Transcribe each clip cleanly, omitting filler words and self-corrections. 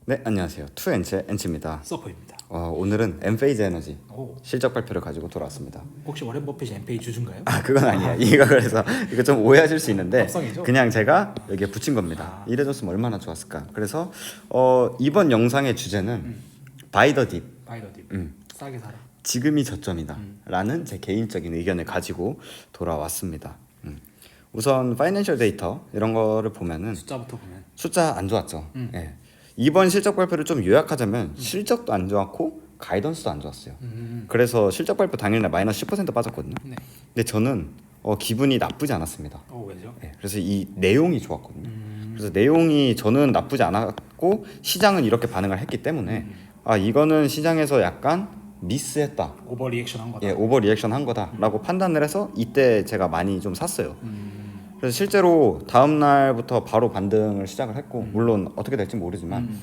네, 안녕하세요. 투엔체 엔치입니다. 서퍼입니다. 오늘은 엔페이즈 에너지 오, 실적 발표를 가지고 돌아왔습니다. 혹시 워렌 버핏이 엔페이 주주인가요? 그건 아니야. 이거 그래서 이거 좀 오해하실 수 있는데 합성이죠? 그냥 제가 여기에 붙인 겁니다. 이래줬으면 얼마나 좋았을까. 그래서 이번 영상의 주제는 바이 더 딥, 바이 더 딥. 싸게 사라. 지금이 저점이다 라는 제 개인적인 의견을 가지고 돌아왔습니다. 우선 파이낸셜 데이터 이런 거를 보면은 숫자부터 보면 숫자 안 좋았죠. 예. 이번 실적 발표를 좀 요약하자면 실적도 안 좋았고 가이던스도 안 좋았어요. 그래서 실적 발표 당일날 마이너스 10% 빠졌거든요. 네. 근데 저는 기분이 나쁘지 않았습니다. 왜죠? 예. 그래서 이 내용이 좋았거든요. 그래서 내용이 저는 나쁘지 않았고 시장은 이렇게 반응을 했기 때문에 이거는 시장에서 약간 미스했다. 오버 리액션 한 거다. 예, 오버 리액션 한 거다라고 판단을 해서 이때 제가 많이 좀 샀어요. 그래서 실제로 다음 날부터 바로 반등을 시작을 했고 물론 어떻게 될지 모르지만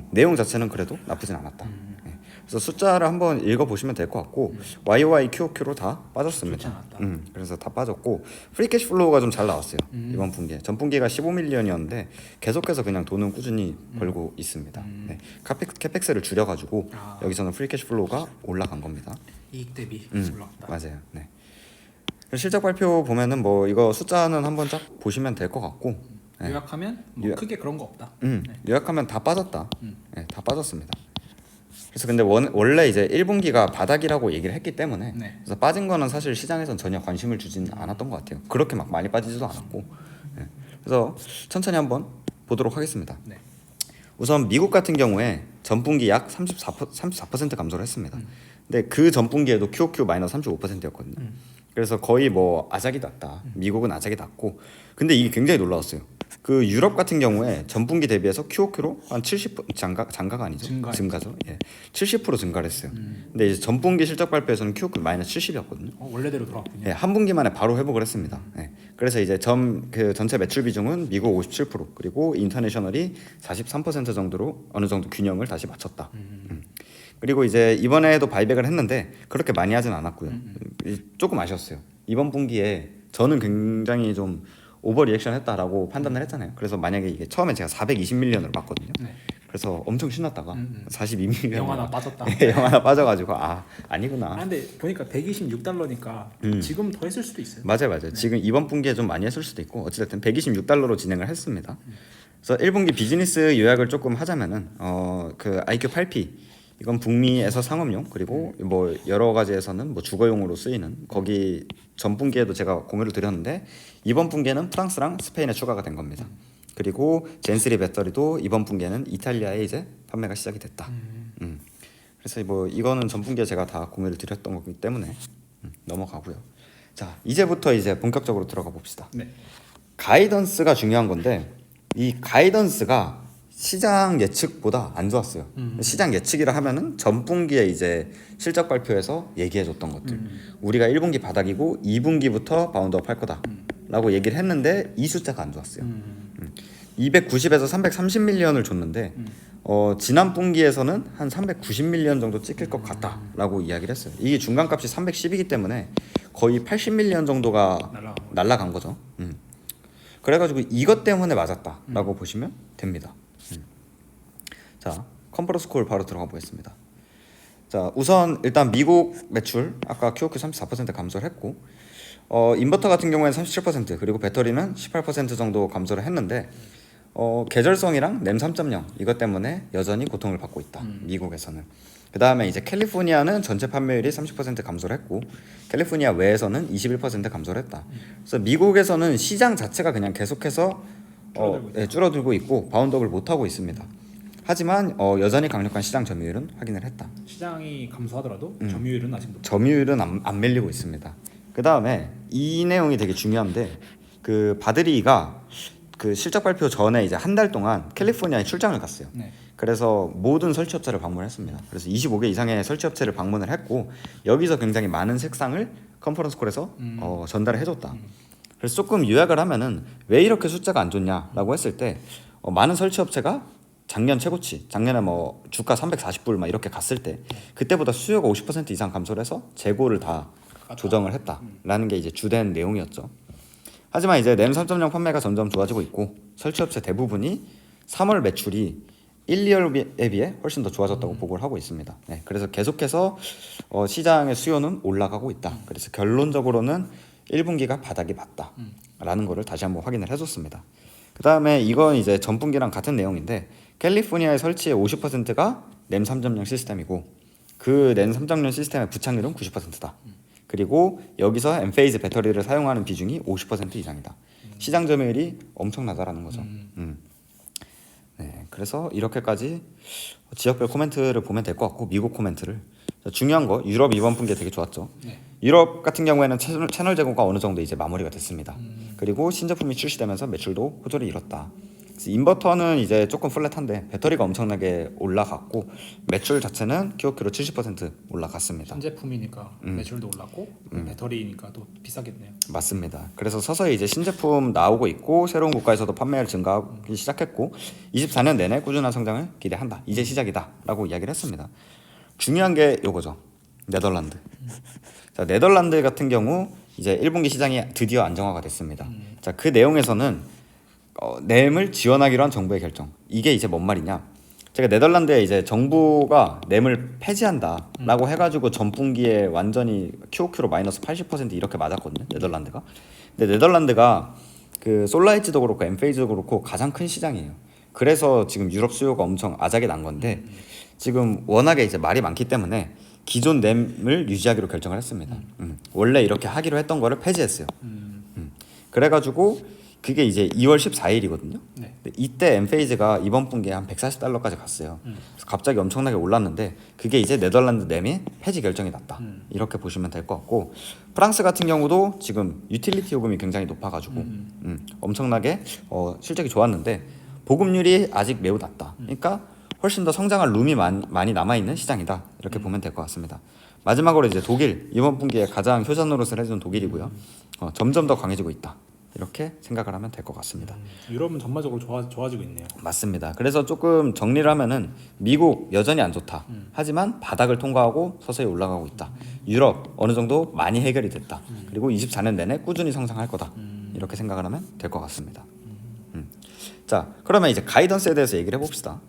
내용 자체는 그래도 나쁘진 않았다. 예. 그래서 숫자를 한번 읽어 보시면 될 것 같고 YOY, QOQ로 다 좋지 빠졌습니다. 않았다. 그래서 다 빠졌고 프리 캐시 플로우가 좀 잘 나왔어요. 이번 분기에 전 분기가 15밀리언이었는데 계속해서 그냥 돈은 꾸준히 벌고 있습니다. 네. 캐펙스를 줄여가지고 여기서는 프리 캐시 플로우가 올라간 겁니다. 이익 대비 올라갔다. 맞아요. 네. 실적 발표 보면은 뭐 이거 숫자는 한번 쫙 보시면 될 것 같고 네. 요약하면 뭐 요약. 크게 그런 거 없다. 요약하면 다 빠졌다. 네, 다 빠졌습니다. 그래서 근데 원래 이제 1분기가 바닥이라고 얘기를 했기 때문에 네. 그래서 빠진 거는 사실 시장에선 전혀 관심을 주진 않았던 것 같아요. 그렇게 막 많이 빠지지도 않았고 네. 그래서 천천히 한번 보도록 하겠습니다. 네. 우선 미국 같은 경우에 전분기 약 34% 감소를 했습니다. 근데 그 전분기에도 QOQ 마이너스 35%였거든요. 그래서 거의 뭐 아작이 났다. 미국은 아작이 났고 근데 이게 굉장히 놀라웠어요. 그 유럽 같은 경우에 전분기 대비해서 QOQ로 한 70% 장가가 아니죠. 증가죠. 예. 70% 증가를 했어요. 근데 이제 전분기 실적 발표에서는 QOQ 마이너스 70이었거든요. 원래대로 돌아왔군요. 예, 한 분기만에 바로 회복을 했습니다. 예. 그래서 이제 그 전체 매출 비중은 미국 57% 그리고 인터내셔널이 43% 정도로 어느 정도 균형을 다시 맞췄다. 그리고 이제 이번에도 바이백을 했는데 그렇게 많이 하진 않았고요. 조금 아쉬웠어요. 이번 분기에 저는 굉장히 좀 오버 리액션 했다라고 판단을 했잖아요. 그래서 만약에 이게 처음에 제가 420밀리언으로 봤거든요. 네. 그래서 엄청 신났다가 42밀리언 영 하나 빠졌다. 영 하나 빠져가지고 아니구나. 근데 보니까 126달러니까 지금 더 했을 수도 있어요. 맞아요. 지금 이번 분기에 좀 많이 했을 수도 있고 어찌됐든 126달러로 진행을 했습니다. 그래서 1분기 비즈니스 요약을 조금 하자면은 그 IQ 8P 이건 북미에서 상업용 그리고 뭐 여러 가지에서는 뭐 주거용으로 쓰이는 거기 전 분기에도 제가 공유를 드렸는데 이번 분기에는 프랑스랑 스페인에 추가가 된 겁니다. 그리고 젠3 배터리도 이번 분기에는 이탈리아에 이제 판매가 시작이 됐다. 그래서 뭐 이거는 전 분기에 제가 다 공유를 드렸던 거기 때문에 넘어가고요. 자, 이제부터 이제 본격적으로 들어가 봅시다. 네. 가이던스가 중요한 건데 이 가이던스가 시장 예측보다 안 좋았어요. 시장 예측이라 하면은 전분기에 이제 실적 발표에서 얘기해줬던 것들. 우리가 1분기 바닥이고 2분기부터 바운드업 할 거다라고 얘기를 했는데 이 숫자가 안 좋았어요. 290에서 330밀리언을 줬는데 지난 분기에서는 한 390밀리언 정도 찍힐 것 같다라고 이야기를 했어요. 이게 중간값이 310이기 때문에 거의 80밀리언 정도가 날라간 거죠. 그래가지고 이것 때문에 맞았다라고 보시면 됩니다. 자, 컨퍼런스 콜 바로 들어가 보겠습니다. 자, 우선 일단 미국 매출 아까 QOQ 34% 감소를 했고 인버터 같은 경우에는 37% 그리고 배터리는 18% 정도 감소를 했는데 계절성이랑 램 3.0 이것 때문에 여전히 고통을 받고 있다. 미국에서는. 그 다음에 이제 캘리포니아는 전체 판매율이 30% 감소를 했고 캘리포니아 외에서는 21% 감소를 했다. 그래서 미국에서는 시장 자체가 그냥 계속해서 줄어들고 있고 바운드업을 못 하고 있습니다. 하지만 여전히 강력한 시장 점유율은 확인을 했다. 시장이 감소하더라도 점유율은 아직 높다. 점유율은 안 밀리고 있습니다. 그 다음에 이 내용이 되게 중요한데 그 바드리가 그 실적 발표 전에 이제 한 달 동안 캘리포니아에 출장을 갔어요. 네. 그래서 모든 설치업체를 방문했습니다. 그래서 25개 이상의 설치업체를 방문을 했고 여기서 굉장히 많은 색상을 컨퍼런스 콜에서 전달을 해줬다. 그래서 조금 요약을 하면은 왜 이렇게 숫자가 안 좋냐라고 했을 때 많은 설치업체가 작년 최고치, 작년에 뭐 주가 340불 막 이렇게 갔을 때 그때보다 수요가 50% 이상 감소를 해서 재고를 다 조정을 했다라는 게 이제 주된 내용이었죠. 하지만 이제 램 3.0 판매가 점점 좋아지고 있고 설치업체 대부분이 3월 매출이 1, 2월에 비해 훨씬 더 좋아졌다고 보고를 하고 있습니다. 네, 그래서 계속해서 시장의 수요는 올라가고 있다. 그래서 결론적으로는 1분기가 바닥이 맞다라는 거를 다시 한번 확인을 해줬습니다. 그 다음에 이건 이제 전분기랑 같은 내용인데 캘리포니아의 설치의 50%가 램 3.0 시스템이고 그 램 3.0 시스템의 부착률은 90%다. 그리고 여기서 엔페이즈 배터리를 사용하는 비중이 50% 이상이다. 시장 점유율이 엄청나다라는 거죠. 네, 그래서 이렇게까지 지역별 코멘트를 보면 될 것 같고 미국 코멘트를 중요한 거 유럽 이번 분기 되게 좋았죠. 네. 유럽 같은 경우에는 채널 제고가 어느 정도 이제 마무리가 됐습니다. 그리고 신제품이 출시되면서 매출도 호조를 이뤘다. 그래서 인버터는 이제 조금 플랫한데 배터리가 엄청나게 올라갔고 매출 자체는 QOQ로 70% 올라갔습니다. 신제품이니까 매출도 올랐고 배터리니까 또 비싸겠네요. 맞습니다. 그래서 서서히 이제 신제품 나오고 있고 새로운 국가에서도 판매를 증가하기 시작했고 24년 내내 꾸준한 성장을 기대한다. 이제 시작이다라고 이야기를 했습니다. 중요한 게 요거죠. 네덜란드. 자, 네덜란드 같은 경우 이제 1분기 시장이 드디어 안정화가 됐습니다. 자, 그 내용에서는 램을 지원하기로 한 정부의 결정. 이게 이제 뭔 말이냐? 제가 네덜란드에 이제 정부가 램을 폐지한다라고 해가지고 전분기에 완전히 QOQ로 마이너스 80% 이렇게 맞았거든요. 네덜란드가. 근데 네덜란드가 그 솔라이즈도 그렇고 엔페이즈도 그렇고 가장 큰 시장이에요. 그래서 지금 유럽 수요가 엄청 아작이 난 건데 지금 워낙에 이제 말이 많기 때문에 기존 램을 유지하기로 결정을 했습니다. 원래 이렇게 하기로 했던 거를 폐지했어요. 그래가지고 그게 이제 2월 14일이거든요. 네. 이때 엔페이즈가 이번 분기에 한 140달러까지 갔어요. 그래서 갑자기 엄청나게 올랐는데 그게 이제 네덜란드 램이 폐지 결정이 났다. 이렇게 보시면 될 것 같고 프랑스 같은 경우도 지금 유틸리티 요금이 굉장히 높아가지고 엄청나게 실적이 좋았는데 보급률이 아직 매우 낮다. 그러니까 훨씬 더 성장할 룸이 많이 남아있는 시장이다. 이렇게 보면 될 것 같습니다. 마지막으로 이제 독일 이번 분기에 가장 효자 노릇을 해준 독일이고요. 점점 더 강해지고 있다. 이렇게 생각을 하면 될 것 같습니다. 유럽은 전반적으로 좋아지고 있네요. 맞습니다. 그래서 조금 정리를 하면은 미국 여전히 안 좋다. 하지만 바닥을 통과하고 서서히 올라가고 있다. 유럽 어느 정도 많이 해결이 됐다. 그리고 24년 내내 꾸준히 성장할 거다. 이렇게 생각을 하면 될 것 같습니다. 자, 그러면 이제 가이던스에 대해서 얘기를 해봅시다.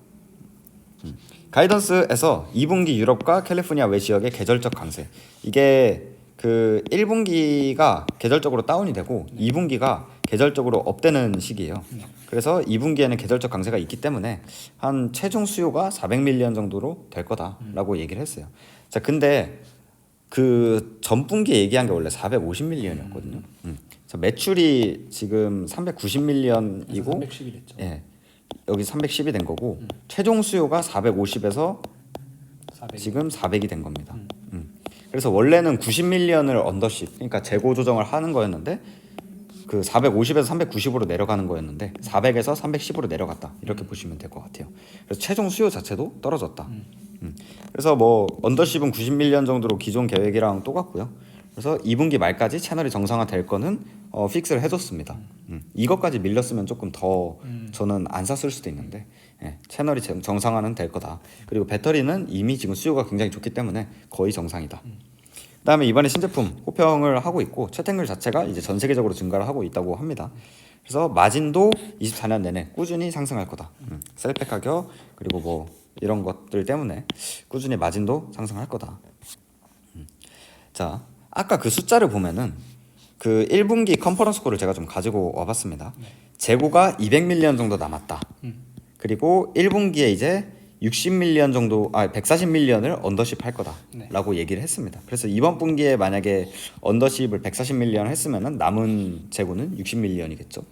가이던스에서 2분기 유럽과 캘리포니아 외 지역의 계절적 강세. 이게 그 1분기가 계절적으로 다운이 되고 2분기가 계절적으로 업되는 시기예요. 그래서 2분기에는 계절적 강세가 있기 때문에 한 최종 수요가 400밀리언 정도로 될 거다라고 얘기를 했어요. 자, 근데 그 전분기에 얘기한 게 원래 450밀리언이었거든요. 자, 매출이 지금 390밀리언이고 310이 됐죠. 예. 여기 310이 된 거고 최종 수요가 450에서 400. 지금 400이 된 겁니다. 그래서 원래는 90밀리언을 언더십, 그러니까 재고 조정을 하는 거였는데 그 450에서 390으로 내려가는 거였는데 400에서 310으로 내려갔다. 이렇게 보시면 될 것 같아요. 그래서 최종 수요 자체도 떨어졌다. 그래서 뭐 언더십은 90밀리언 정도로 기존 계획이랑 똑같고요. 그래서 2분기 말까지 채널이 정상화 될 거는 픽스를 해줬습니다. 이것까지 밀렸으면 조금 더 저는 안 샀을 수도 있는데 채널이 정상화는 될 거다. 그리고 배터리는 이미 지금 수요가 굉장히 좋기 때문에 거의 정상이다. 그다음에 이번에 신제품 호평을 하고 있고 채택률 자체가 이제 전 세계적으로 증가를 하고 있다고 합니다. 그래서 마진도 24년 내내 꾸준히 상승할 거다. 셀팩 가격 그리고 뭐 이런 것들 때문에 꾸준히 마진도 상승할 거다. 자, 아까 그 숫자를 보면은 그 1분기 컨퍼런스 콜을 제가 좀 가지고 와봤습니다. 재고가 200밀리언 정도 남았다. 그리고 1분기에 이제 60밀리언 정도, 140밀리언을 언더십 할 거다라고 얘기를 했습니다. 그래서 이번 분기에 만약에 언더십을 140밀리언 했으면은 남은 재고는 60밀리언이겠죠.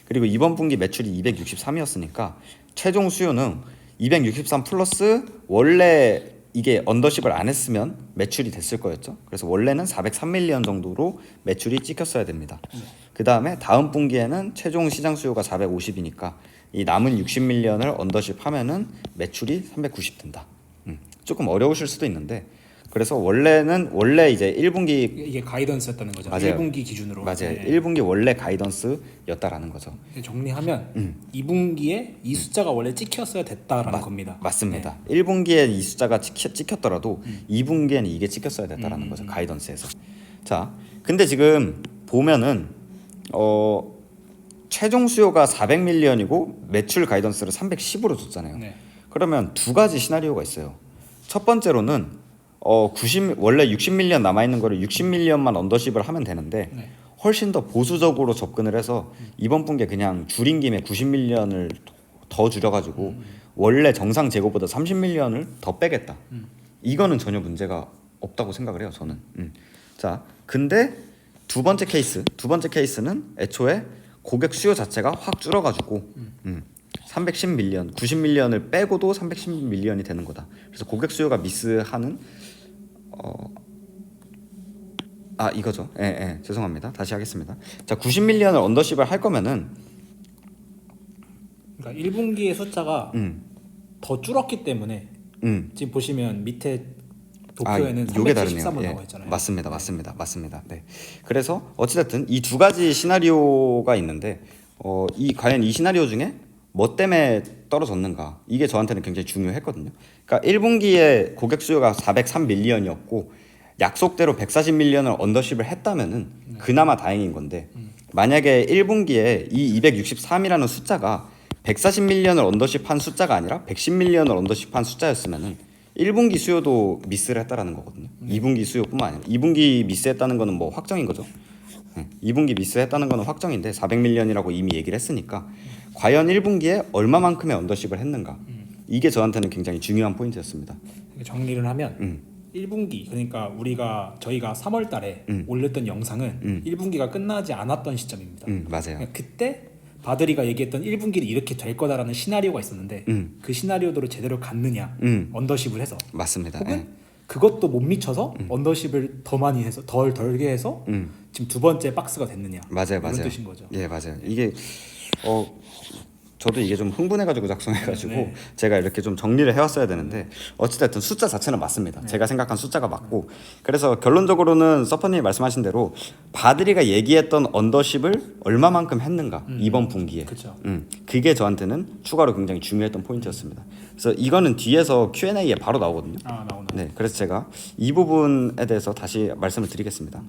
그리고 이번 분기 매출이 263이었으니까 최종 수요는 263 플러스 원래 이게 언더십을 안 했으면 매출이 됐을 거였죠. 그래서 원래는 403밀리언 정도로 매출이 찍혔어야 됩니다. 그 다음에 다음 분기에는 최종 시장 수요가 450이니까 이 남은 60밀리언을 언더십 하면은 매출이 390 된다. 조금 어려우실 수도 있는데 그래서 원래 이제 1분기 이게 가이던스였다는 거죠. 맞아요. 1분기 기준으로. 맞아요. 네. 1분기 원래 가이던스였다라는 거죠. 정리하면 2분기에 이 숫자가 원래 찍혔어야 됐다라는 겁니다. 맞습니다. 1분기에 이 숫자가 찍혔더라도 2분기에는 이게 찍혔어야 됐다라는 거죠. 가이던스에서. 자, 근데 지금 보면은 최종 수요가 400밀리언이고 매출 가이던스를 310으로 줬잖아요. 네. 그러면 두 가지 시나리오가 있어요. 첫 번째로는 90 원래 60밀리언 남아 있는 거를 60밀리언만 언더십을 하면 되는데 네. 훨씬 더 보수적으로 접근을 해서 이번 분기에 그냥 줄인 김에 90밀리언을 더 줄여가지고 원래 정상 재고보다 30밀리언을 더 빼겠다. 이거는 전혀 문제가 없다고 생각을 해요. 저는. 자, 근데 두 번째 케이스는 애초에 고객 수요 자체가 확 줄어가지고 310밀리언, 90밀리언을 빼고도 310밀리언이 되는 거다. 그래서 고객 수요가 미스하는 이거죠. 예, 죄송합니다. 다시 하겠습니다. 자, 90밀리언을 언더십을 할 거면은 그러니까 1분기의 숫자가 더 줄었기 때문에 지금 보시면 밑에 도표에는 요게 다르네요. 373을 예, 나와 있잖아요. 맞습니다. 네. 그래서 어찌됐든 이 두 가지 시나리오가 있는데 과연 이 시나리오 중에 뭐 때문에 떨어졌는가 이게 저한테는 굉장히 중요했거든요. 그러니까 1분기에 고객 수요가 403밀리언이었고 약속대로 140밀리언을 언더십을 했다면은 그나마 다행인 건데 만약에 1분기에 이 263이라는 숫자가 140밀리언을 언더십한 숫자가 아니라 110밀리언을 언더십한 숫자였으면은 1분기 수요도 미스를 했다라는 거거든요. 2분기 수요뿐만 아니라 2분기 미스했다는 거는 뭐 확정인 거죠. 2분기 미스했다는 거는 확정인데 400밀리언이라고 이미 얘기를 했으니까 과연 1분기에 얼마만큼의 언더십을 했는가 이게 저한테는 굉장히 중요한 포인트였습니다. 정리를 하면 1분기 그러니까 저희가 3월 달에 올렸던 영상은 1분기가 끝나지 않았던 시점입니다. 맞아요. 그러니까 그때 바드리가 얘기했던 1분기는 이렇게 될 거다라는 시나리오가 있었는데 그 시나리오대로 제대로 갔느냐 언더십을 해서 맞습니다. 혹은 예. 그것도 못 미쳐서 언더십을 더 많이 해서 덜게 해서 지금 두 번째 박스가 됐느냐 맞아요. 이런 뜻인 거죠. 예, 맞아요. 이게 저도 이게 좀 흥분해가지고 작성해가지고 네. 제가 이렇게 좀 정리를 해왔어야 되는데 어찌됐든 숫자 자체는 맞습니다. 제가 생각한 숫자가 맞고 그래서 결론적으로는 서퍼님이 말씀하신 대로 바드리가 얘기했던 언더십을 얼마만큼 했는가 이번 분기에 그쵸. 그게 저한테는 추가로 굉장히 중요했던 포인트였습니다. 그래서 이거는 뒤에서 Q&A에 바로 나오거든요. 나오나. 네, 그래서 제가 이 부분에 대해서 다시 말씀을 드리겠습니다.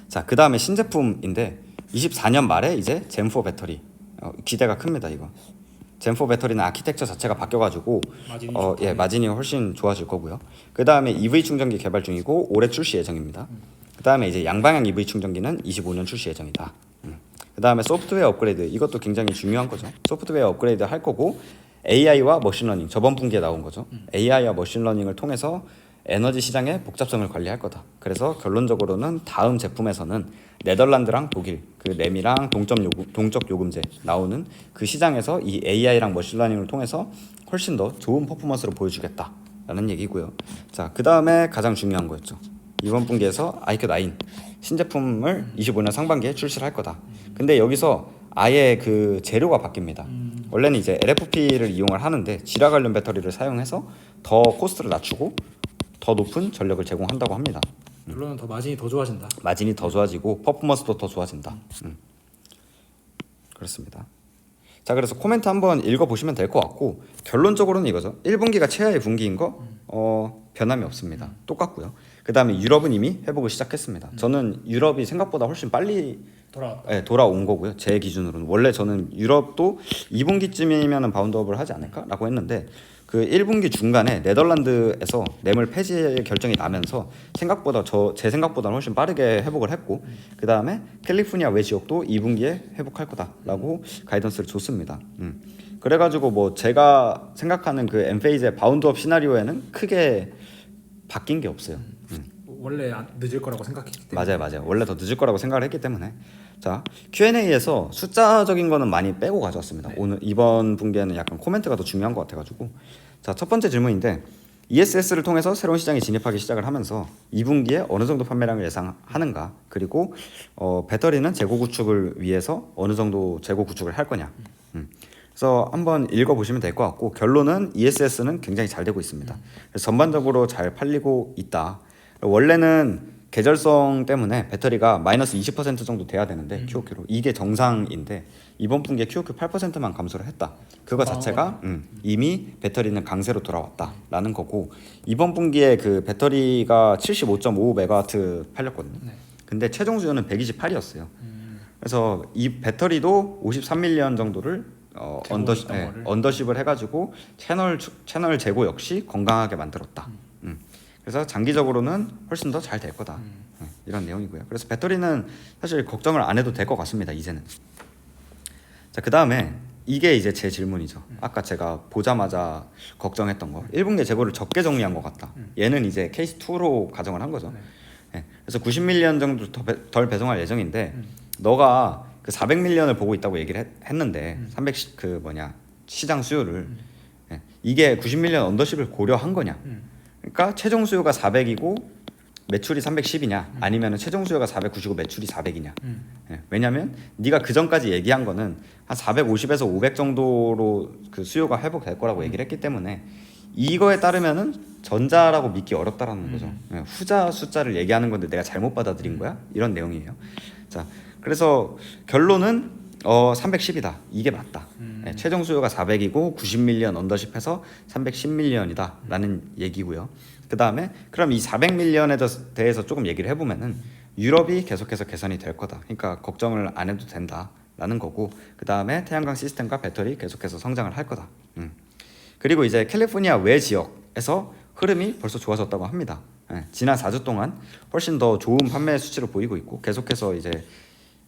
자, 그 다음에 신제품인데 24년 말에 이제 젠4 배터리 기대가 큽니다. 이거 젠4 배터리는 아키텍처 자체가 바뀌어가지고 마진이 훨씬 좋아질 거고요. 그 다음에 EV 충전기 개발 중이고 올해 출시 예정입니다. 그 다음에 이제 양방향 EV 충전기는 25년 출시 예정이다. 그 다음에 소프트웨어 업그레이드 이것도 굉장히 중요한 거죠. 소프트웨어 업그레이드 할 거고 AI와 머신러닝 저번 분기에 나온 거죠. AI와 머신러닝을 통해서 에너지 시장의 복잡성을 관리할 거다. 그래서 결론적으로는 다음 제품에서는 네덜란드랑 독일 그 램이랑 동적 요금제 나오는 그 시장에서 이 AI랑 머신러닝을 통해서 훨씬 더 좋은 퍼포먼스를 보여주겠다라는 얘기고요. 자, 그 다음에 가장 중요한 거였죠. 이번 분기에서 iQ9 신제품을 25년 상반기에 출시를 할 거다. 근데 여기서 아예 그 재료가 바뀝니다. 원래는 이제 LFP를 이용을 하는데 지라 관련 배터리를 사용해서 더 코스트를 낮추고 더 높은 전력을 제공한다고 합니다. 결론은 더 마진이 더 좋아진다. 마진이 더 좋아지고 퍼포먼스도 더 좋아진다. 그렇습니다. 자, 그래서 코멘트 한번 읽어보시면 될 것 같고 결론적으로는 이거죠. 1분기가 최하의 분기인 거 변함이 없습니다. 똑같고요. 그 다음에 유럽은 이미 회복을 시작했습니다. 저는 유럽이 생각보다 훨씬 빨리 돌아온 거고요. 제 기준으로는 원래 저는 유럽도 2분기쯤이면 바운드업을 하지 않을까라고 했는데 그 1분기 중간에 네덜란드에서 램을 폐지 결정이 나면서 제 생각보다는 훨씬 빠르게 회복을 했고 그 다음에 캘리포니아 외 지역도 2분기에 회복할 거다라고 가이던스를 줬습니다. 그래가지고 뭐 제가 생각하는 그 엔페이즈의 바운드업 시나리오에는 크게 바뀐 게 없어요. 원래 늦을 거라고 생각했기 때문에. 맞아요. 원래 더 늦을 거라고 생각을 했기 때문에. 자, Q&A에서 숫자적인 거는 많이 빼고 가져왔습니다. 오늘 이번 분기에는 약간 코멘트가 더 중요한 것 같아가지고. 자, 첫 번째 질문인데 ESS를 통해서 새로운 시장에 진입하기 시작을 하면서 2분기에 어느 정도 판매량을 예상하는가, 그리고 배터리는 재고 구축을 위해서 어느 정도 재고 구축을 할 거냐. 그래서 한번 읽어보시면 될 것 같고 결론은 ESS는 굉장히 잘 되고 있습니다. 그래서 전반적으로 잘 팔리고 있다. 원래는 계절성 때문에 배터리가 마이너스 20% 정도 돼야 되는데 QOQ로 이게 정상인데 이번 분기에 QOQ 8%만 감소를 했다. 그거 자체가 이미 배터리는 강세로 돌아왔다라는 거고 이번 분기에 그 배터리가 75.55 메가와트 팔렸거든요. 근데 최종 수요는 128이었어요. 그래서 이 배터리도 53밀리언 정도를 재고했던 거를. 언더십을 해가지고 채널 재고 역시 건강하게 만들었다. 그래서 장기적으로는 훨씬 더 잘 될 거다. 이런 내용이고요. 그래서 배터리는 사실 걱정을 안 해도 될 것 같습니다. 이제는. 자, 그 다음에 이게 이제 제 질문이죠. 아까 제가 보자마자 걱정했던 거. 1분기 재고를 적게 정리한 것 같다. 얘는 이제 케이스 2로 가정을 한 거죠. 그래서 90밀리언 정도 덜 배송할 예정인데 너가 그 400밀리언을 보고 있다고 얘기를 했는데 300 그 뭐냐 시장 수요를 이게 90밀리언 언더십을 고려한 거냐? 그러니까 최종 수요가 400이고 매출이 310이냐 아니면은 최종 수요가 490이고 매출이 400이냐. 왜냐면 네가 그 전까지 얘기한 거는 한 450에서 500 정도로 그 수요가 회복될 거라고 얘기를 했기 때문에 이거에 따르면은 전자라고 믿기 어렵다라는 거죠. 후자 숫자를 얘기하는 건데 내가 잘못 받아들인 거야? 이런 내용이에요. 자, 그래서 결론은 310이다. 이게 맞다. 최종 수요가 400이고 90밀리언 언더십해서 310밀리언이다 라는 얘기고요. 그 다음에 그럼 이 400밀리언에 대해서 조금 얘기를 해보면은 유럽이 계속해서 개선이 될 거다. 그러니까 걱정을 안 해도 된다 라는 거고, 그 다음에 태양광 시스템과 배터리 계속해서 성장을 할 거다. 그리고 이제 캘리포니아 외 지역에서 흐름이 벌써 좋아졌다고 합니다. 지난 4주 동안 훨씬 더 좋은 판매 수치를 보이고 있고, 계속해서 이제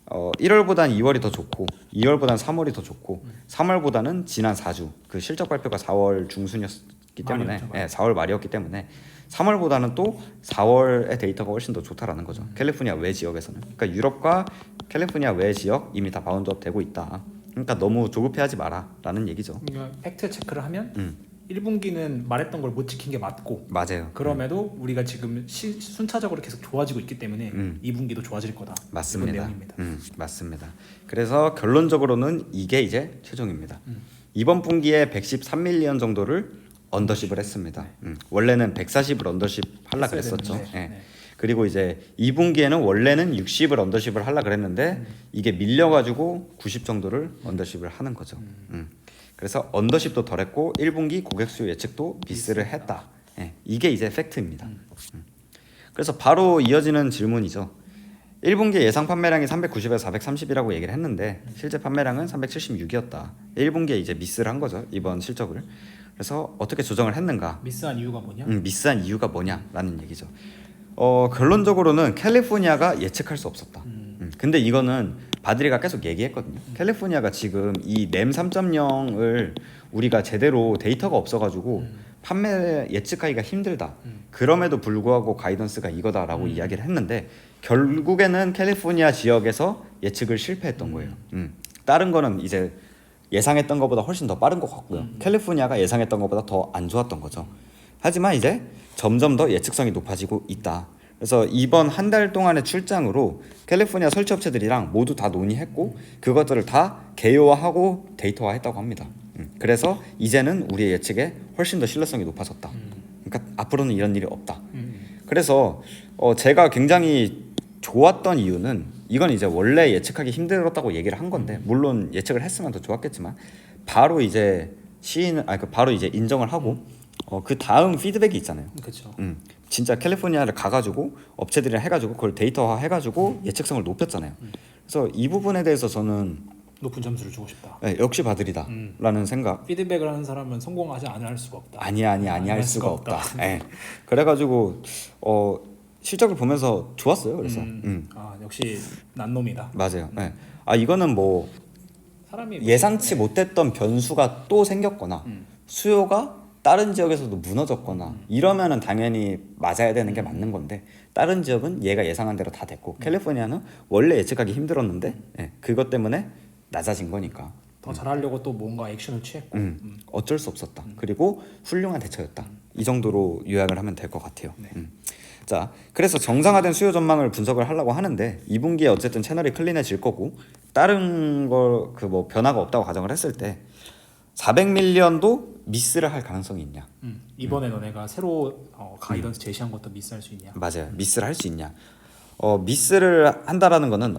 1월보단 2월이 더 좋고 2월보단 3월이 더 좋고 3월보다는 지난 4주 그 실적 발표가 4월 중순이었기 때문에 4월 말이었기 때문에 3월보다는 또 4월의 데이터가 훨씬 더 좋다라는 거죠. 캘리포니아 외 지역에서는. 그러니까 유럽과 캘리포니아 외 지역 이미 다 바운드업 되고 있다. 그러니까 너무 조급해하지 마라라는 얘기죠. 그러니까 팩트 체크를 하면 1분기는 말했던 걸 못 지킨 게 맞고, 맞아요. 그럼에도 우리가 지금 순차적으로 계속 좋아지고 있기 때문에 2분기도 좋아질 거다. 맞습니다. 이런 내용입니다. 맞습니다. 그래서 결론적으로는 이게 이제 최종입니다. 이번 분기에 113밀리언 정도를 언더십을 했습니다. 원래는 140을 언더십 하려 그랬었죠. 네. 그리고 이제 2분기에는 원래는 60을 언더십을 하려 그랬는데 이게 밀려가지고 90 정도를 언더십을 하는 거죠. 그래서 언더십도 덜했고 1분기 고객 수요 예측도 미스를 했다. 이게 이제 팩트입니다. 그래서 바로 이어지는 질문이죠. 1분기 예상 판매량이 390에서 430이라고 얘기를 했는데 실제 판매량은 376이었다. 1분기에 이제 미스를 한 거죠. 이번 실적을. 그래서 어떻게 조정을 했는가? 미스한 이유가 뭐냐? 미스한 이유가 뭐냐라는 얘기죠. 결론적으로는 캘리포니아가 예측할 수 없었다. 근데 이거는 바드리가 계속 얘기했거든요. 캘리포니아가 지금 이 램 3.0을 우리가 제대로 데이터가 없어가지고 판매 예측하기가 힘들다. 그럼에도 불구하고 가이던스가 이거다라고 이야기를 했는데 결국에는 캘리포니아 지역에서 예측을 실패했던 거예요. 다른 거는 이제 예상했던 것보다 훨씬 더 빠른 것 같고요. 캘리포니아가 예상했던 것보다 더 안 좋았던 거죠. 하지만 이제 점점 더 예측성이 높아지고 있다. 그래서 이번 한 달 동안의 출장으로 캘리포니아 설치업체들이랑 모두 다 논의했고 그것들을 다 개요화하고 데이터화했다고 합니다. 그래서 이제는 우리의 예측에 훨씬 더 신뢰성이 높아졌다. 그러니까 앞으로는 이런 일이 없다. 그래서 제가 굉장히 좋았던 이유는 이건 이제 원래 예측하기 힘들었다고 얘기를 한 건데 물론 예측을 했으면 더 좋았겠지만 바로 이제 바로 이제 인정을 하고 그 다음 피드백이 있잖아요. 그렇죠. 진짜 캘리포니아를 가가지고 업체들이랑 해가지고 그걸 데이터화 해가지고 예측성을 높였잖아요. 그래서 이 부분에 대해서 저는 높은 점수를 주고 싶다. 역시 바들이다라는 생각. 피드백을 하는 사람은 성공하지 않을 수가 없다. 아니할 수가 없다. 그래가지고 실적을 보면서 좋았어요. 그래서 역시 난 놈이다. 맞아요. 이거는 뭐 사람이 예상치 못했던 변수가 또 생겼거나 수요가 다른 지역에서도 무너졌거나 이러면은 당연히 맞아야 되는 게 맞는 건데 다른 지역은 얘가 예상한 대로 다 됐고 캘리포니아는 원래 예측하기 힘들었는데 그것 때문에 낮아진 거니까 더 잘하려고 또 뭔가 액션을 취했고 어쩔 수 없었다. 그리고 훌륭한 대처였다. 이 정도로 요약을 하면 될 것 같아요. 자, 그래서 정상화된 수요 전망을 분석을 하려고 하는데 2분기에 어쨌든 채널이 클린해질 거고 다른 거 그 뭐 변화가 없다고 가정을 했을 때 400밀리언도 미스를 할 가능성이 있냐? 이번에 너네가 새로 가이던스 제시한 것도 미스할 수 있냐? 맞아요. 미스를 할 수 있냐? 미스를 한다라는 거는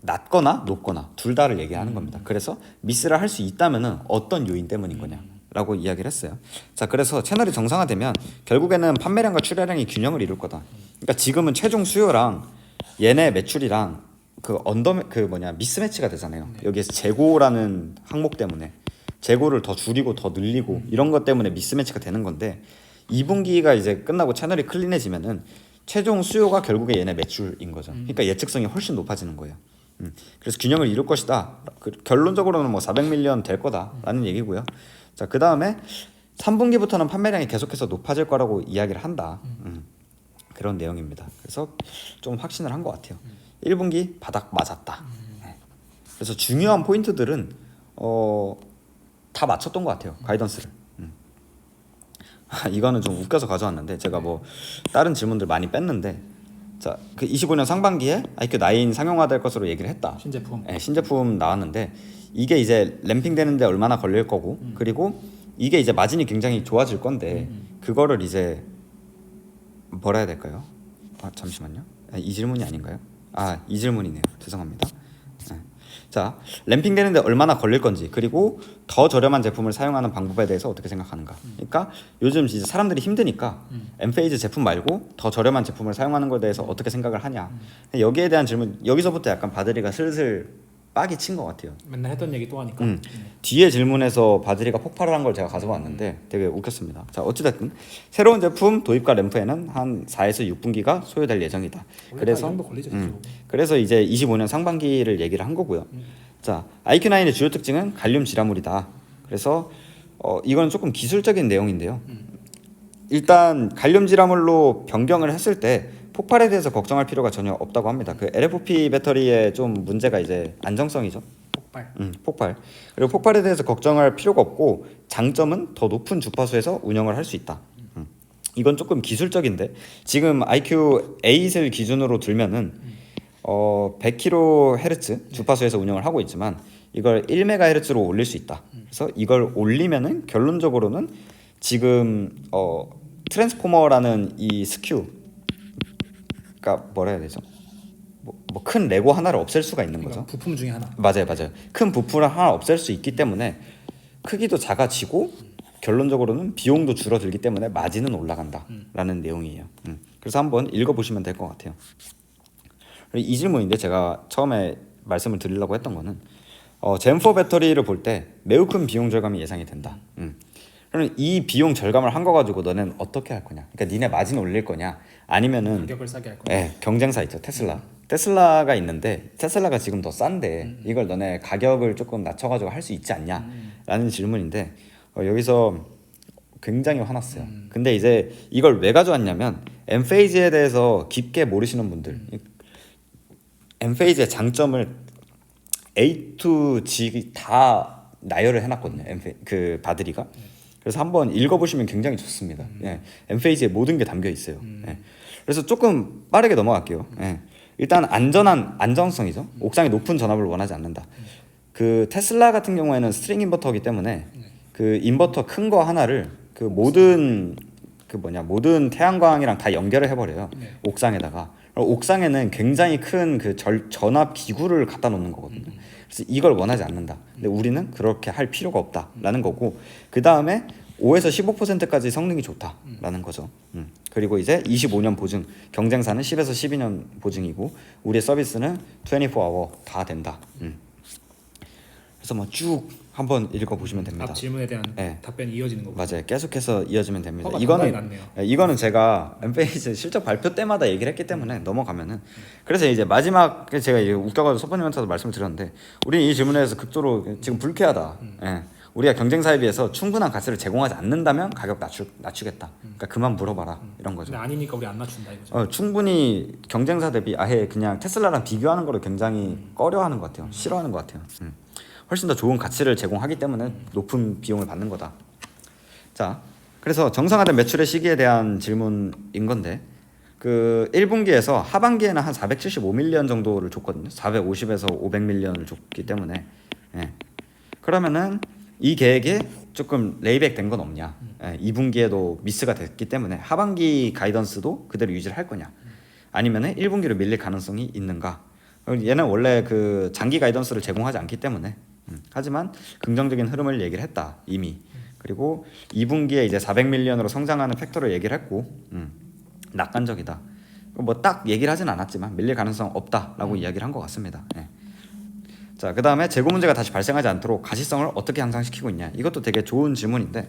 낮거나 높거나 둘 다를 얘기하는 겁니다. 그래서 미스를 할 수 있다면은 어떤 요인 때문인 거냐라고 이야기를 했어요. 자, 그래서 채널이 정상화되면 결국에는 판매량과 출하량이 균형을 이룰 거다. 그러니까 지금은 최종 수요랑 얘네 매출이랑 미스매치가 되잖아요. 여기에서 재고라는 항목 때문에 재고를 더 줄이고 더 늘리고 이런 것 때문에 미스매치가 되는 건데 2분기가 이제 끝나고 채널이 클린해지면은 최종 수요가 결국에 얘네 매출인 거죠. 그러니까 예측성이 훨씬 높아지는 거예요. 그래서 균형을 이룰 것이다. 결론적으로는 뭐 400밀리언 될 거다라는 얘기고요. 자, 그 다음에 3분기부터는 판매량이 계속해서 높아질 거라고 이야기를 한다. 그런 내용입니다. 그래서 좀 확신을 한 것 같아요. 1분기 바닥 맞았다. 그래서 중요한 포인트들은 다 맞췄던 것 같아요. 가이던스를. 이거는 좀 웃겨서 가져왔는데 제가 뭐 다른 질문들 많이 뺐는데 자, 그 25년 상반기에 IQ9 상용화될 것으로 얘기를 했다. 신제품. 네, 신제품 나왔는데 이게 이제 램핑 되는데 얼마나 걸릴 거고 그리고 이게 이제 마진이 굉장히 좋아질 건데 그거를 이제 뭐라 해야 될까요? 잠시만요. 이 질문이 아닌가요? 이 질문이네요. 죄송합니다. 네. 자, 램핑 되는데 얼마나 걸릴 건지 그리고 더 저렴한 제품을 사용하는 방법에 대해서 어떻게 생각하는가. 그러니까 요즘 이제 사람들이 힘드니까 엠페이즈 제품 말고 더 저렴한 제품을 사용하는 것에 대해서 어떻게 생각을 하냐. 여기에 대한 질문, 여기서부터 약간 바드리가 슬슬 빡이 친 것 같아요. 맨날 했던 얘기 또 하니까. 뒤에 질문에서 바드리가 폭발을 한 걸 제가 가져왔는데 되게 웃겼습니다. 자, 어찌됐든 새로운 제품 도입과 램프에는 한 4에서 6분기가 소요될 예정이다. 그래서 그래서 이제 25년 상반기를 얘기를 한 거고요. 자, IQ9의 주요 특징은 갈륨 지라물이다. 그래서 이건 조금 기술적인 내용인데요. 일단 갈륨 지라물로 변경을 했을 때 폭발에 대해서 걱정할 필요가 전혀 없다고 합니다. 그 LFP 배터리의 좀 문제가 이제 안정성이죠. 폭발. 그리고 폭발에 대해서 걱정할 필요가 없고 장점은 더 높은 주파수에서 운영을 할 수 있다. 이건 조금 기술적인데 지금 IQ8을 기준으로 들면은 100kHz 주파수에서 운영을 하고 있지만 이걸 1MHz로 올릴 수 있다. 그래서 이걸 올리면은 결론적으로는 지금 트랜스포머라는 이 스큐 그러니까 뭐라 해야 되죠? 뭐 큰 레고 하나를 없앨 수가 있는 거죠. 부품 중에 하나. 맞아요. 큰 부품을 하나 없앨 수 있기 때문에 크기도 작아지고 결론적으로는 비용도 줄어들기 때문에 마진은 올라간다라는 내용이에요. 그래서 한번 읽어보시면 될 것 같아요. 이 질문인데 제가 처음에 말씀을 드리려고 했던 거는 젠4 배터리를 볼 때 매우 큰 비용 절감이 예상이 된다. 그러면 이 비용 절감을 한 거 가지고 너는 어떻게 할 거냐? 그러니까 니네 마진 올릴 거냐? 아니면은 가격을 싸게 할 거냐? 네, 경쟁사 있죠. 테슬라가 있는데 테슬라가 지금 더 싼데 이걸 너네 가격을 조금 낮춰가지고 할 수 있지 않냐라는 질문인데 여기서 굉장히 화났어요. 근데 이제 이걸 왜 가져왔냐면 엠페이지에 대해서 깊게 모르시는 분들 엠페이지의 장점을 A to G 다 나열을 해놨거든요. 그 바드리가. 그래서 한번 읽어보시면 굉장히 좋습니다. 엠페이지에 모든 게 담겨 있어요. 그래서 조금 빠르게 넘어갈게요. 일단 안정성이죠. 옥상에 높은 전압을 원하지 않는다. 그 테슬라 같은 경우에는 스트링 인버터이기 때문에 그 인버터 큰 거 하나를 그 모든 태양광이랑 다 연결을 해버려요. 옥상에다가. 옥상에는 굉장히 큰 그 전압 기구를 갖다 놓는 거거든요. 그래서 이걸 원하지 않는다. 근데 우리는 그렇게 할 필요가 없다라는 거고 그 다음에 5에서 15%까지 성능이 좋다라는 거죠. 그리고 이제 25년 보증, 경쟁사는 10에서 12년 보증이고 우리의 서비스는 24hour 다 된다. 그래서 뭐 쭉 한번 읽어보시면 됩니다. 앞 질문에 대한 답변이 이어지는 거고. 맞아요. 계속해서 이어지면 됩니다. 이거는 이거는 제가 엠페이지 실적 발표 때마다 얘기를 했기 때문에 넘어가면은 그래서 이제 마지막에 제가 웃겨가지고 서퍼님한테도 말씀을 드렸는데 우리 이 질문에 대해서 극도로 지금 불쾌하다. 우리가 경쟁사에 비해서 충분한 가치를 제공하지 않는다면 가격 낮추겠다. 그러니까 그만 물어봐라 이런 거죠. 근데 아니니까 우리 안 낮춘다 이거죠. 충분히 경쟁사 대비 아예 그냥 테슬라랑 비교하는 거를 굉장히 꺼려하는 것 같아요. 싫어하는 것 같아요. 훨씬 더 좋은 가치를 제공하기 때문에 높은 비용을 받는 거다. 자, 그래서 정상화된 매출의 시기에 대한 질문인 건데 그 1분기에서 하반기에는 한 475밀리언 정도를 줬거든요. 450에서 500밀리언을 줬기 때문에 그러면은 이 계획에 조금 레이백 된 건 없냐? 2분기에도 미스가 됐기 때문에 하반기 가이던스도 그대로 유지를 할 거냐? 아니면은 1분기로 밀릴 가능성이 있는가? 얘는 원래 그 장기 가이던스를 제공하지 않기 때문에 하지만 긍정적인 흐름을 얘기를 했다 이미. 그리고 2분기에 이제 400밀리언으로 성장하는 팩터를 얘기를 했고 낙관적이다. 뭐 딱 얘기를 하진 않았지만 밀릴 가능성 없다라고 이야기를 한 것 같습니다. 예. 자, 그 다음에 재고 문제가 다시 발생하지 않도록 가시성을 어떻게 향상시키고 있냐. 이것도 되게 좋은 질문인데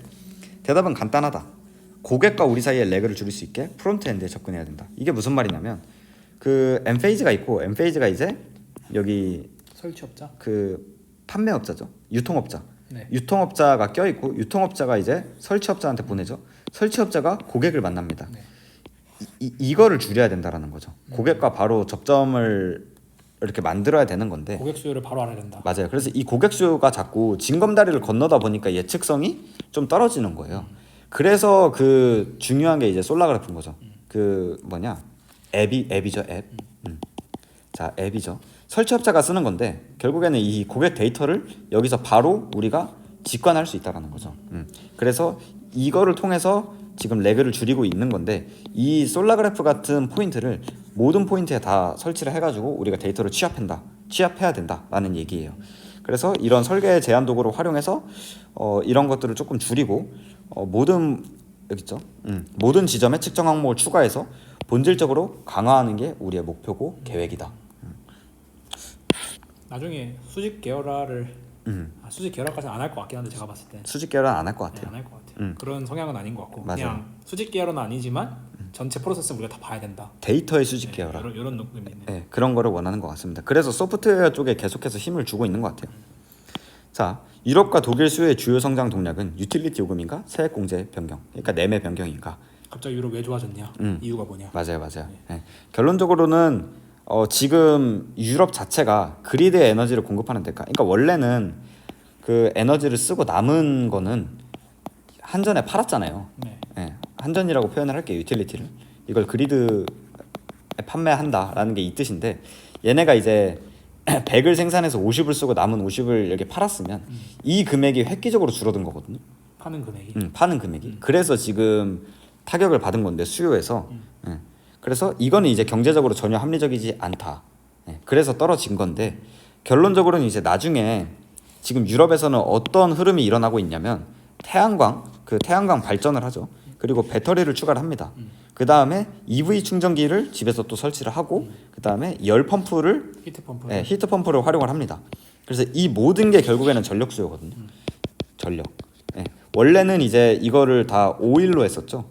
대답은 간단하다. 고객과 우리 사이의 래그를 줄일 수 있게 프론트엔드에 접근해야 된다. 이게 무슨 말이냐면 그 엠페이지가 있고 엠페이지가 이제 여기 설치업자. 그 판매업자죠. 유통업자. 네. 유통업자가 껴있고 유통업자가 이제 설치업자한테 보내죠. 설치업자가 고객을 만납니다. 네. 이거를 줄여야 된다라는 거죠. 고객과 바로 접점을 이렇게 만들어야 되는 건데 고객 수요를 바로 알아야 된다. 맞아요. 그래서 이 고객 수요가 자꾸 징검다리를 건너다 보니까 예측성이 좀 떨어지는 거예요. 그래서 그 중요한 게 이제 솔라그래프인 거죠. 그 뭐냐 앱이죠 앱. 자 앱이죠. 설치업자가 쓰는 건데 결국에는 이 고객 데이터를 여기서 바로 우리가 직관할 수 있다라는 거죠. 그래서 이거를 통해서 지금 레그를 줄이고 있는 건데 이 솔라그래프 같은 포인트를 모든 포인트에 다 설치를 해가지고 우리가 데이터를 취합해야 된다라는 얘기예요. 그래서 이런 설계 제한 도구를 활용해서 이런 것들을 조금 줄이고 모든 여기 있죠. 모든 지점에 측정 항목을 추가해서 본질적으로 강화하는 게 우리의 목표고 계획이다. 나중에 수직 계열화를 수직 계열화까지는 안 할 것 같긴 한데 제가 봤을 때 수직 계열은 안 할 것 네, 같아요. 안 할 것 같아요. 그런 성향은 아닌 것 같고 맞아요. 그냥 수직 계열화는 아니지만 전체 프로세스는 우리가 다 봐야 된다. 데이터의 수직 계열화. 이런 느낌이 있네요. 네, 그런 거를 원하는 것 같습니다. 그래서 소프트웨어 쪽에 계속해서 힘을 주고 있는 것 같아요. 자, 유럽과 독일 수요의 주요 성장 동력은 유틸리티 요금인가 세액 공제 변경, 그러니까 내매 변경인가. 갑자기 유럽 왜 좋아졌냐? 이유가 뭐냐? 맞아요. 네. 결론적으로는 지금 유럽 자체가 그리드에 에너지를 공급하는 데가, 그러니까 원래는 그 에너지를 쓰고 남은 거는 한전에 팔았잖아요. 네. 네, 한전이라고 표현을 할게요. 유틸리티를 이걸 그리드에 판매한다라는 게 이 뜻인데 얘네가 이제 100을 생산해서 50을 쓰고 남은 50을 여기 팔았으면 이 금액이 획기적으로 줄어든 거거든요. 파는 금액이. 파는 금액이. 그래서 지금 타격을 받은 건데 수요에서. 그래서 이거는 이제 경제적으로 전혀 합리적이지 않다. 그래서 떨어진 건데 결론적으로는 이제 나중에 지금 유럽에서는 어떤 흐름이 일어나고 있냐면 태양광 발전을 하죠. 그리고 배터리를 추가를 합니다. 그 다음에 EV 충전기를 집에서 또 설치를 하고 그 다음에 열 펌프를 히트 펌프를 활용을 합니다. 그래서 이 모든 게 결국에는 전력 수요거든요. 전력. 원래는 이제 이거를 다 오일로 했었죠.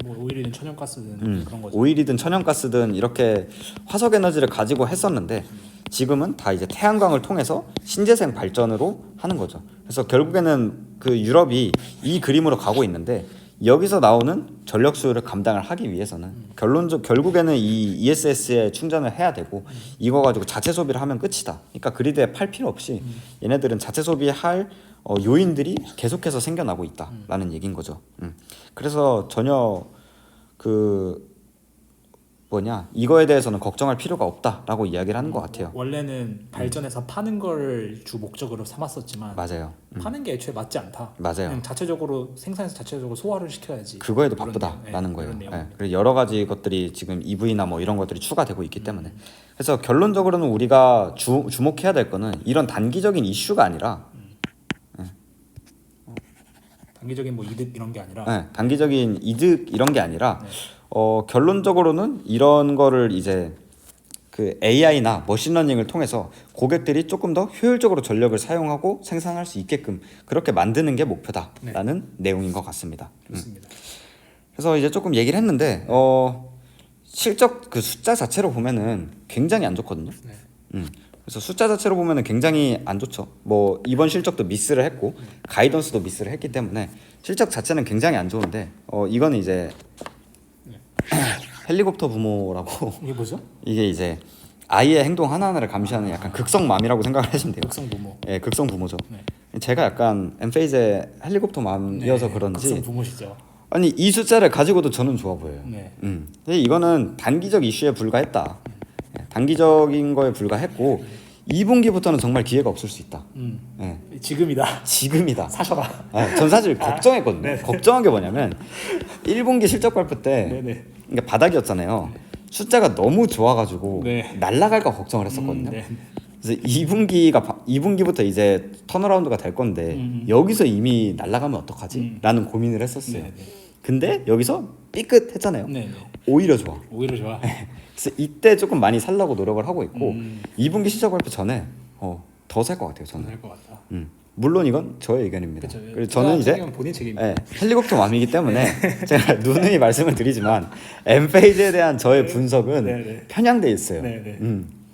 뭐 오일이든 천연가스든 그런 거죠. 오일이든 천연가스든 이렇게 화석 에너지를 가지고 했었는데 지금은 다 이제 태양광을 통해서 신재생 발전으로 하는 거죠. 그래서 결국에는 그 유럽이 이 그림으로 가고 있는데 여기서 나오는 전력 수요를 감당을 하기 위해서는 결국에는 이 ESS에 충전을 해야 되고 이거 가지고 자체 소비를 하면 끝이다. 그러니까 그리드에 팔 필요 없이 얘네들은 자체 소비할 요인들이 계속해서 생겨나고 있다라는 얘기인 거죠. 그래서 전혀 이거에 대해서는 걱정할 필요가 없다라고 이야기를 하는 것 같아요. 원래는 발전해서 파는 걸 주 목적으로 삼았었지만 맞아요. 파는 게 애초에 맞지 않다. 맞아요. 그냥 자체적으로 생산해서 자체적으로 소화를 시켜야지. 그거에도 그런 바쁘다라는 거예요. 내용. 그리고 여러 가지 것들이 지금 EV나 뭐 이런 것들이 추가되고 있기 때문에 그래서 결론적으로는 우리가 주목해야 될 거는 이런 단기적인 이슈가 아니라 단기적인 뭐 이득 이런 게 아니라 단기적인 이득 이런 게 아니라 결론적으로는 이런 거를 이제 그 AI나 머신러닝을 통해서 고객들이 조금 더 효율적으로 전력을 사용하고 생산할 수 있게끔 그렇게 만드는 게 목표다라는 내용인 것 같습니다. 좋습니다. 그래서 이제 조금 얘기를 했는데 실적 그 숫자 자체로 보면은 굉장히 안 좋거든요. 그래서 숫자 자체로 보면은 굉장히 안 좋죠. 뭐 이번 실적도 미스를 했고 가이던스도 미스를 했기 때문에 실적 자체는 굉장히 안 좋은데 이거는 이제 헬리콥터 부모라고 이게 뭐죠? 이게 이제 아이의 행동 하나하나를 감시하는 약간 극성맘이라고 생각을 하시면 돼요. 극성 부모. 네, 극성 부모죠. 제가 약간 엠페이즈의 헬리콥터 맘이어서 그런지 극성 부모시죠. 아니 이 숫자를 가지고도 저는 좋아 보여요. 근데 이거는 단기적 이슈에 불과했다. 단기적인 거에 불과했고 2분기부터는 정말 기회가 없을 수 있다. 지금이다. 사셔라. 전 사실 걱정했거든요. 걱정한 게 뭐냐면 1분기 실적 발표 때 그러니까 바닥이었잖아요. 숫자가 너무 좋아가지고 날아갈까 걱정을 했었거든요. 그래서 2분기부터 이제 턴어라운드가 될 건데 여기서 이미 날아가면 어떡하지? 라는 고민을 했었어요. 근데 여기서 삐끗했잖아요. 오히려 좋아. 오히려 좋아. 그래서 이때 조금 많이 살려고 노력을 하고 있고 2분기 실적 발표 전에 더 살 것 같아요. 저는. 될것 같다. 물론 이건 저의 의견입니다. 그렇죠. 그리고 저는 이제 본인 책임입니다. 예, 헬리콥터 맘이기 때문에 제가 누누이 말씀을 드리지만 엠페이지에 대한 저의 분석은 네. 편향돼 있어요. 네.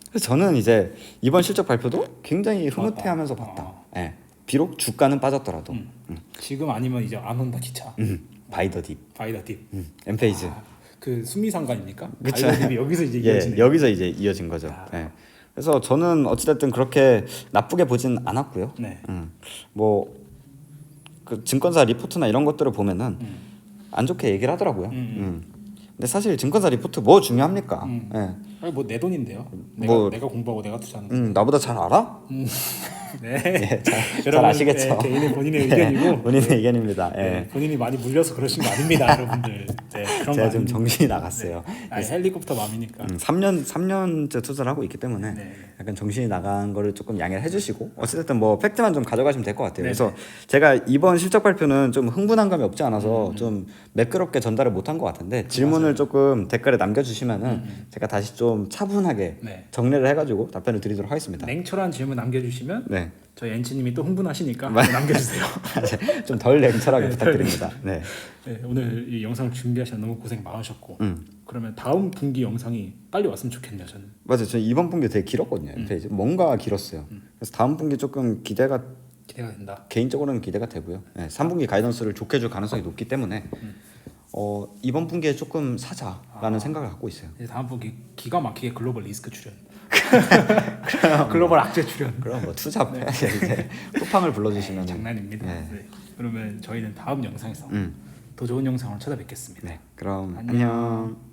그래서 저는 이제 이번 실적 발표도 굉장히 흐뭇해하면서 봤다. 예, 비록 주가는 빠졌더라도 지금 아니면 이제 안 온다 기차. 바이 더 딥. 바이더 딥. 엠페이지. 그 수미상관입니까? 그쵸. 바이더 딥이 여기서 이제 예, 이어지네. 여기서 이제 이어진 거죠. 예. 그래서 저는 어찌됐든 그렇게 나쁘게 보진 않았고요. 네. 뭐그 증권사 리포트나 이런 것들을 보면은 안 좋게 얘기를 하더라고요. 근데 사실 증권사 리포트 뭐 중요합니까? 예. 아니 뭐 내 돈인데요. 뭐- 내가 공부하고 내가 투자하는 거. 나보다 잘 알아? 네. 예, 잘 여러분, 아시겠죠. 네, 개인의 본인의 의견이고 본인의 의견입니다. 예. 네, 본인이 많이 물려서 그러신 거 아닙니다, 여러분들. 네, 그런 제가 거 좀 아닙니다. 정신이 나갔어요. 아니, 헬리콥터 맘이니까. 3년째 투자를 하고 있기 때문에 네. 약간 정신이 나간 거를 조금 양해를 해주시고 어쨌든 뭐 팩트만 좀 가져가시면 될 것 같아요. 네네. 그래서 제가 이번 실적 발표는 좀 흥분한 감이 없지 않아서 좀 매끄럽게 전달을 못한 것 같은데 질문을 조금 댓글에 남겨주시면은 제가 다시 좀 차분하게 네. 정리를 해가지고 답변을 드리도록 하겠습니다. 냉철한 질문 남겨주시면 네, 저희 엔치님이 또 흥분하시니까 남겨주세요. 좀 덜 냉철하게 부탁드립니다. 네, 네, 오늘 이 영상을 준비하시느라 너무 고생 많으셨고 그러면 다음 분기 영상이 빨리 왔으면 좋겠네요. 저는 맞아요. 저 이번 분기 되게 길었거든요. 페이지 뭔가 길었어요. 그래서 다음 분기 조금 기대가 된다. 개인적으로는 기대가 되고요. 네, 3분기 가이던스를 좋게 줄 가능성이 높기 때문에 이번 분기에 조금 사자라는 생각을 갖고 있어요. 이제 다음 분기 기가 막히게 글로벌 리스크 출연. 글로벌 악재 출연. 그럼 뭐 투잡해야지 이제 쿠팡을 불러주시면 장난입니다. 네. 네. 그러면 저희는 다음 영상에서 더 좋은 영상으로 찾아뵙겠습니다. 네, 그럼 안녕. 안녕.